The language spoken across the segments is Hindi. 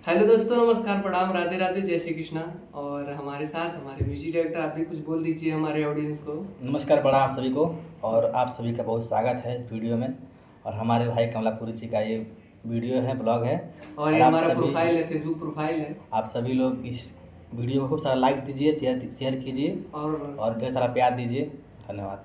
हेलो दोस्तों, नमस्कार, प्रणाम, राधे राधे, जय श्री कृष्णा। और हमारे साथ हमारे म्यूजिक डायरेक्टर, आप भी कुछ बोल दीजिए हमारे ऑडियंस को। नमस्कार प्रणाम सभी को। और आप सभी का बहुत स्वागत है इस वीडियो में। और हमारे भाई कमलापुरी जी का ये वीडियो है, ब्लॉग है। और ये और हमारा प्रोफाइल है, फेसबुक प्रोफाइल है। आप सभी लोग इस वीडियो को खूब सारा लाइक दीजिए, शेयर कीजिए और ढेर सारा प्यार दीजिए। धन्यवाद।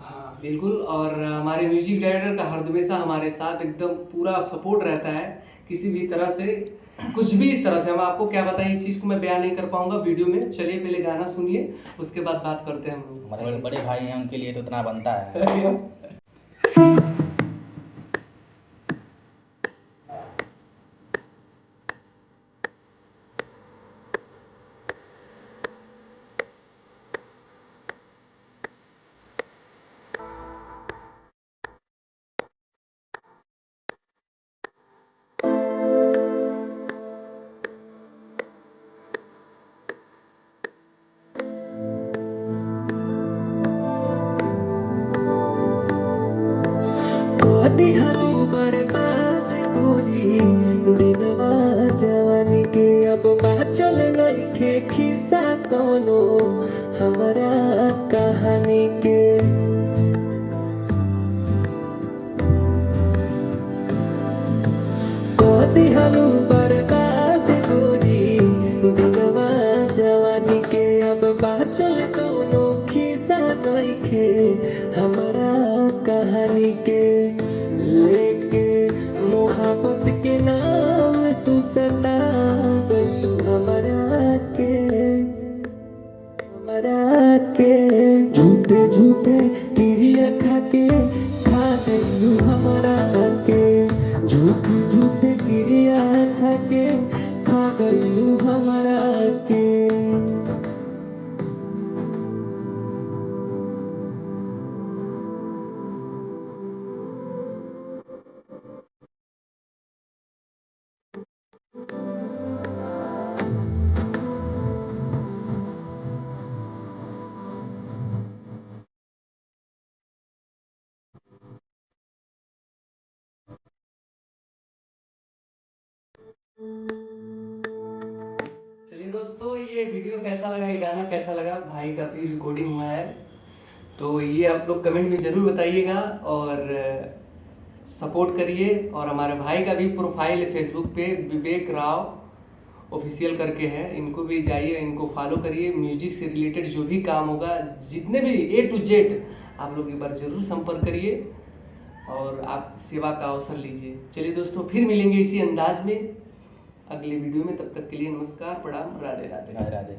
हाँ बिल्कुल। और हमारे म्यूजिक डायरेक्टर का हमेशा हमारे साथ एकदम पूरा सपोर्ट रहता है। किसी भी तरह से, कुछ भी तरह से हम आपको क्या बताएं, इस चीज़ को मैं बयान नहीं कर पाऊंगा वीडियो में। चलिए पहले गाना सुनिए, उसके बाद बात करते हैं हम लोग। हमारे बड़े भाई हैं, उनके लिए तो उतना बनता है। जवानी के अब चल नइखे खिस्सा कौनो हमारा कहानी के। दिहलू बर्बाद गोरी दिलवा जवानी के अब चल कौनो खिस्सा नइखे हमारा कहानी के। लेके मोहब्बत के नाम तू सता गइलू हमरा के झूठे झूठे क्रिया खाके खा गइलू हमरा के। झूठे झूठे क्रिया खाके खा गइलू हमरा के। चलिए दोस्तों, ये वीडियो कैसा लगा, ये गाना कैसा लगा, भाई का भी रिकॉर्डिंग हुआ है, तो ये आप लोग कमेंट में ज़रूर बताइएगा। और सपोर्ट करिए। और हमारे भाई का भी प्रोफाइल है फेसबुक पे, विवेक राव ऑफिशियल करके है, इनको भी जाइए, इनको फॉलो करिए। म्यूजिक से रिलेटेड जो भी काम होगा, जितने भी A to Z, आप लोग एक बार ज़रूर संपर्क करिए और आप सेवा का अवसर लीजिए। चलिए दोस्तों, फिर मिलेंगे इसी अंदाज में अगले वीडियो में। तब तक के लिए नमस्कार, प्रणाम, राधे राधे। राधे राधे।